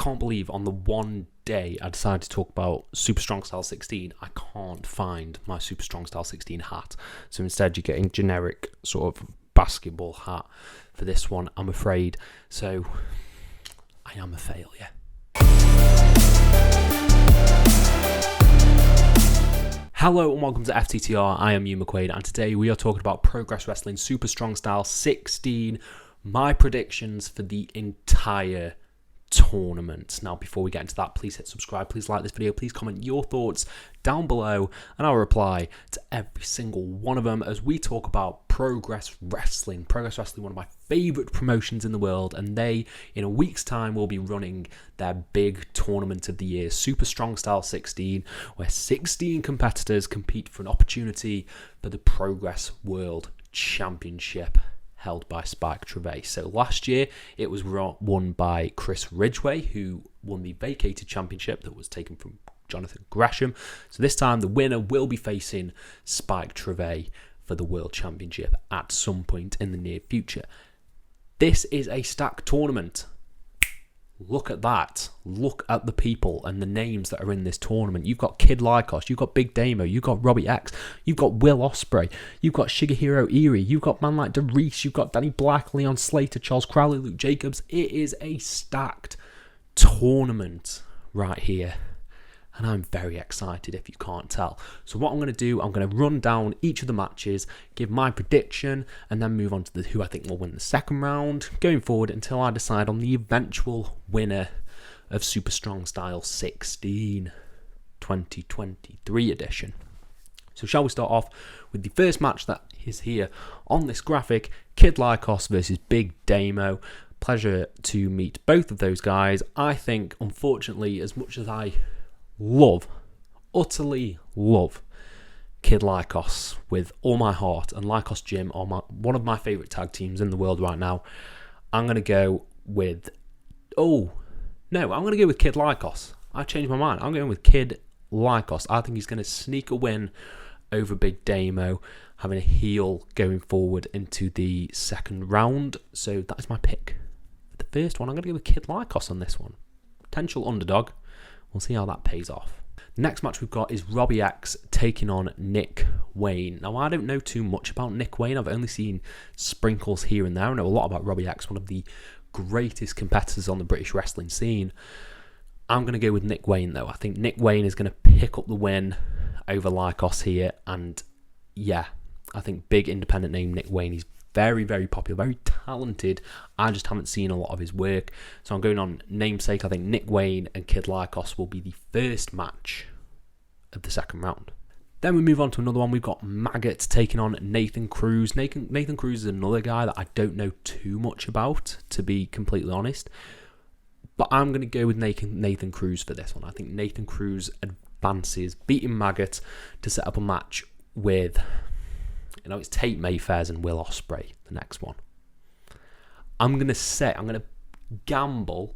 can't believe on the one day I decided to talk about Super Strong Style 16, I can't find my Super Strong Style 16 hat. So instead you're getting generic sort of basketball hat for this one, I'm afraid. So I am a failure. Hello and welcome to FTTR, I am Hugh McQuaid, and today we are talking about Progress Wrestling Super Strong Style 16, my predictions for the entire tournament. Now, before we get into that, please hit subscribe, please like this video, please comment your thoughts down below, and I'll reply to every single one of them as we talk about Progress Wrestling. Progress Wrestling, one of my favourite promotions in the world, and they, in a week's time, will be running their big tournament of the year, Super Strong Style 16, where 16 competitors compete for an opportunity for the Progress World Championship, held by Spike Trivet. So last year it was won by Chris Ridgway, who won the vacated championship that was taken from Jonathan Gresham. So this time the winner will be facing Spike Trivet for the World Championship at some point in the near future. This is a stacked tournament. Look at that. Look at the people and the names that are in this tournament. You've got Kid Lycos, you've got Big Damo, you've got Robbie X, you've got Will Ospreay, you've got Shigehiro Iri, you've got man like DeReese, you've got Danny Black, Leon Slater, Charles Crowley, Luke Jacobs. It is a stacked tournament right here. And I'm very excited if you can't tell. So what I'm going to do, I'm going to run down each of the matches, give my prediction, and then move on to who I think will win the second round, going forward until I decide on the eventual winner of Super Strong Style 16 2023 edition. So shall we start off with the first match that is here on this graphic, Kid Lycos versus Big Damo. Pleasure to meet both of those guys. I think, unfortunately, as much as I utterly love Kid Lycos with all my heart, and Lycos Gym are one of my favourite tag teams in the world right now, I'm going to go with... I'm going to go with Kid Lycos. I changed my mind. I'm going with Kid Lycos. I think he's going to sneak a win over Big Damo, having a heel going forward into the second round. So that is my pick. For the first one, I'm going to go with Kid Lycos on this one. Potential underdog. We'll see how that pays off. The next match we've got is Robbie X taking on Nick Wayne. Now, I don't know too much about Nick Wayne. I've only seen sprinkles here and there. I know a lot about Robbie X, one of the greatest competitors on the British wrestling scene. I'm going to go with Nick Wayne, though. I think Nick Wayne is going to pick up the win over Lycos here. And, yeah, I think big independent name Nick Wayne. He's very, very popular, very talented. I just haven't seen a lot of his work. So I'm going on namesake. I think Nick Wayne and Kid Lycos will be the first match of the second round. Then we move on to another one. We've got Maggot taking on Nathan Cruz. Nathan Cruz is another guy that I don't know too much about, to be completely honest. But I'm going to go with Nathan Cruz for this one. I think Nathan Cruz advances, beating Maggot to set up a match with... it's Tate Mayfairs and Will Ospreay, the next one. I'm going to gamble,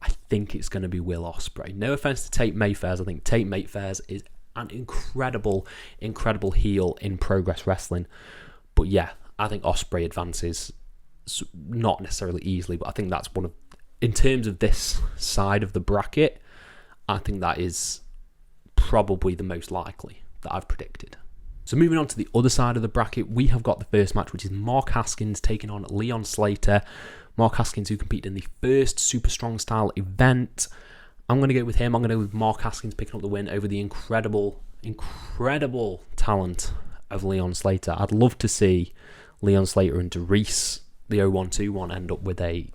I think it's going to be Will Ospreay. No offense to Tate Mayfairs. I think Tate Mayfairs is an incredible heel in Progress Wrestling. But yeah, I think Ospreay advances, not necessarily easily, but I think that's one of, in terms of this side of the bracket, I think that is probably the most likely that I've predicted. So moving on to the other side of the bracket, we have got the first match, which is Mark Haskins taking on Leon Slater. Mark Haskins, who competed in the first Super Strong Style event. I'm going to go with him. I'm going to go with Mark Haskins picking up the win over the incredible talent of Leon Slater. I'd love to see Leon Slater and DeReese, the 0121, end up with a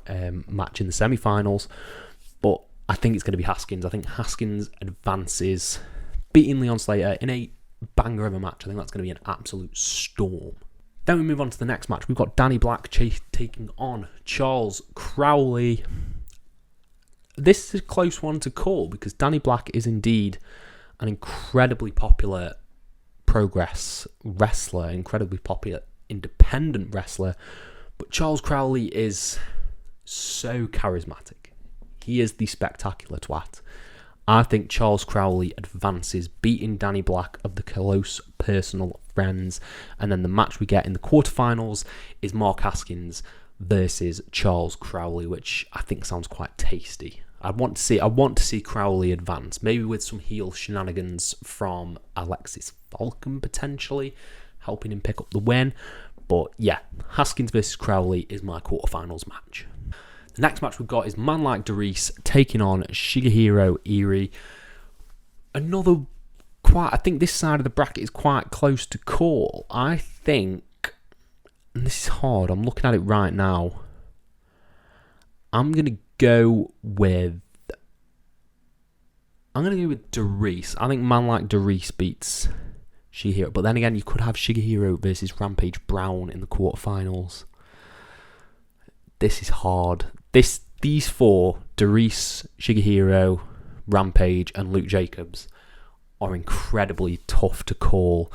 match in the semi-finals. But I think it's going to be Haskins. I think Haskins advances, beating Leon Slater in a banger of a match. I think that's going to be an absolute storm. Then we move on to the next match. We've got Danny Black taking on Charles Crowley. This is a close one to call because Danny Black is indeed an incredibly popular Progress wrestler, incredibly popular independent wrestler, but Charles Crowley is so charismatic. He is the spectacular twat. I think Charles Crowley advances, beating Danny Black of the close personal friends. And then the match we get in the quarterfinals is Mark Haskins versus Charles Crowley, which I think sounds quite tasty. I want to see Crowley advance, maybe with some heel shenanigans from Alexis Falcon potentially helping him pick up the win. But yeah, Haskins versus Crowley is my quarterfinals match. The next match we've got is Man Like Doris taking on Shigehiro Iri. I think this side of the bracket is quite close to call. I think, and this is hard, I'm looking at it right now. I'm going to go with Doris. I think Man Like Doris beats Shigehiro. But then again, you could have Shigehiro versus Rampage Brown in the quarterfinals. This is hard. These four, Doris, Shigehiro, Rampage, and Luke Jacobs, are incredibly tough to call.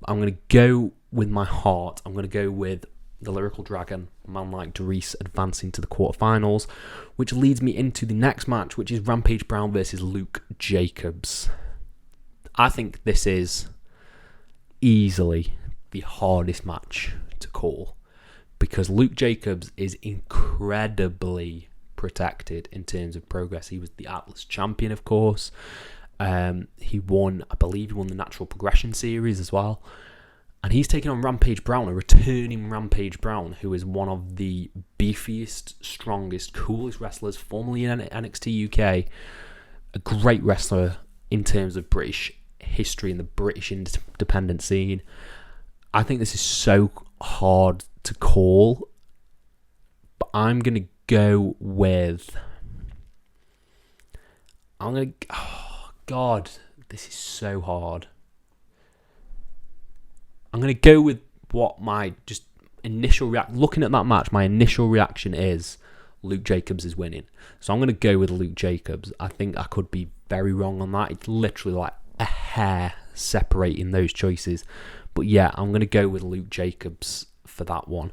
I'm going to go with my heart. I'm going to go with the Lyrical Dragon, Man Like Doris, advancing to the quarterfinals, which leads me into the next match, which is Rampage Brown versus Luke Jacobs. I think this is easily the hardest match to call because Luke Jacobs is incredibly protected in terms of progress. He was the Atlas champion, of course. He won, I believe he won the Natural Progression Series as well. And he's taking on Rampage Brown, a returning Rampage Brown, who is one of the beefiest, strongest, coolest wrestlers formerly in NXT UK. A great wrestler in terms of British history and the British independent scene. I think this is so hard to call, but I'm going to go with... Oh, God, this is so hard. I'm going to go with what my just initial looking at that match, my initial reaction is Luke Jacobs is winning. So I'm going to go with Luke Jacobs. I think I could be very wrong on that. It's literally like a hair separating those choices. But yeah, I'm going to go with Luke Jacobs for that one.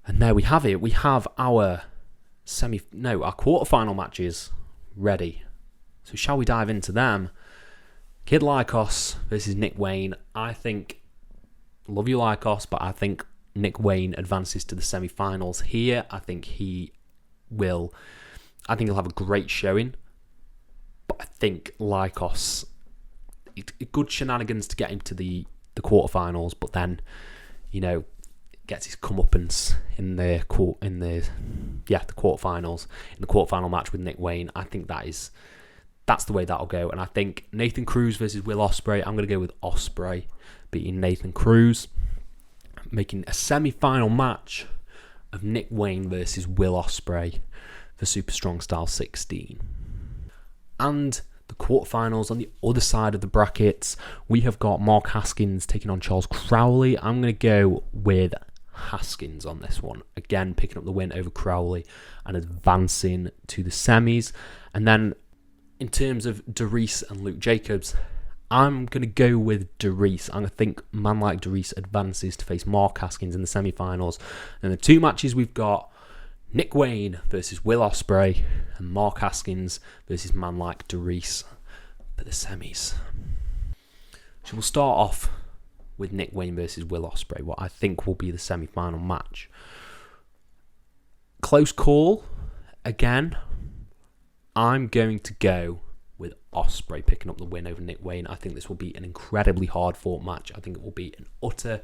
And there we have it. We have our our quarterfinal matches ready. So shall we dive into them? Kid Lycos versus Nick Wayne. I think, love you Lycos, but I think Nick Wayne advances to the semi-finals here. I think he'll have a great showing. But I think Lycos, good shenanigans to get him to the quarterfinals, but then, gets his comeuppance in the quarterfinals, in the quarterfinal match with Nick Wayne. I think that's the way that'll go. And I think Nathan Cruz versus Will Ospreay. I'm going to go with Ospreay beating Nathan Cruz, making a semi-final match of Nick Wayne versus Will Ospreay for Super Strong Style 16. And the quarterfinals on the other side of the brackets, we have got Mark Haskins taking on Charles Crowley. I'm going to go with Haskins on this one. Again, picking up the win over Crowley and advancing to the semis. And then in terms of Doris and Luke Jacobs, I'm going to go with Doris. I'm going to think Man Like Doris advances to face Mark Haskins in the semi-finals. And the two matches we've got, Nick Wayne versus Will Ospreay and Mark Haskins versus Man Like Doris for the semis. So we'll start off with Nick Wayne versus Will Ospreay, what I think will be the semi-final match. Close call. Again, I'm going to go with Ospreay picking up the win over Nick Wayne. I think this will be an incredibly hard-fought match. I think it will be an utter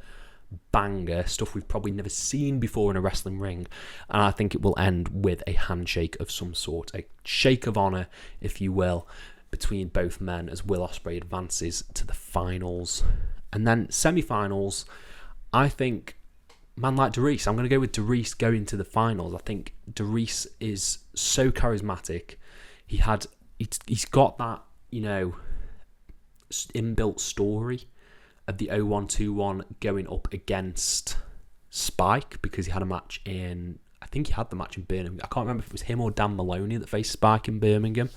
banger, stuff we've probably never seen before in a wrestling ring. And I think it will end with a handshake of some sort, a shake of honour, if you will, between both men as Will Ospreay advances to the finals. And then semi-finals, I think Man Like Doris. I'm going to go with Doris going to the finals. I think Doris is so charismatic. He's got that, inbuilt story of the 0121 going up against Spike, because he had a match I think he had the match in Birmingham. I can't remember if it was him or Dan Maloney that faced Spike in Birmingham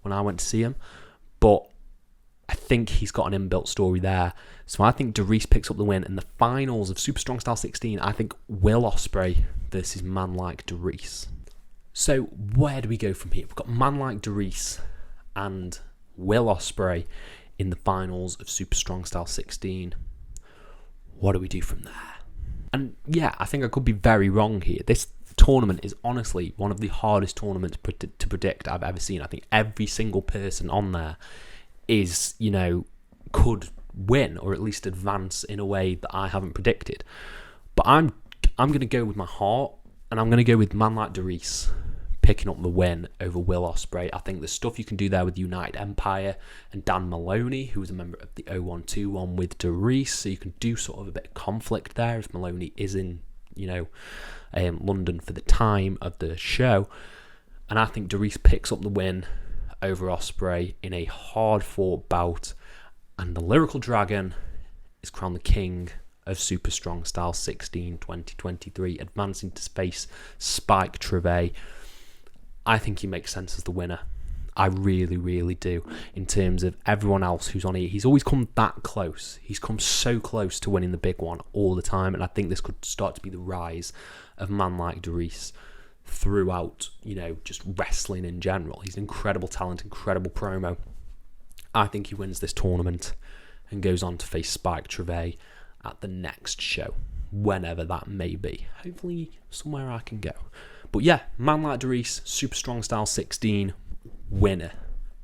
when I went to see him. But I think he's got an inbuilt story there. So I think Doris picks up the win in the finals of Super Strong Style 16. I think Will Ospreay versus Man Like Doris. So where do we go from here? We've got Man Like Doris and Will Ospreay in the finals of Super Strong Style 16. What do we do from there? And yeah, I think I could be very wrong here. This tournament is honestly one of the hardest tournaments to predict I've ever seen. I think every single person on there is, could win or at least advance in a way that I haven't predicted. But I'm going to go with my heart, and I'm going to go with man like Darius picking up the win over Will Ospreay. I think the stuff you can do there with United Empire and Dan Maloney, who was a member of the 0121 with Darius, so you can do sort of a bit of conflict there if Maloney is in, London for the time of the show. And I think Darius picks up the win over Ospreay in a hard-fought bout, and the Lyrical Dragon is crowned the king of Super Strong Style 16 2023, advancing to face Spike Trivet. I think he makes sense as the winner. I really, really do. In terms of everyone else who's on here, he's always come that close. He's come so close to winning the big one all the time, and I think this could start to be the rise of a man like Darius throughout, just wrestling in general. He's an incredible talent, incredible promo. I think he wins this tournament and goes on to face Spike Trivet at the next show, whenever that may be. Hopefully somewhere I can go. But yeah, man like Darius, Super Strong Style 16, winner.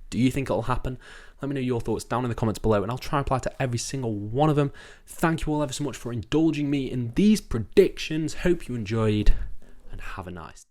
Do you think it'll happen? Let me know your thoughts down in the comments below, and I'll try and reply to every single one of them. Thank you all ever so much for indulging me in these predictions. Hope you enjoyed, and have a nice day.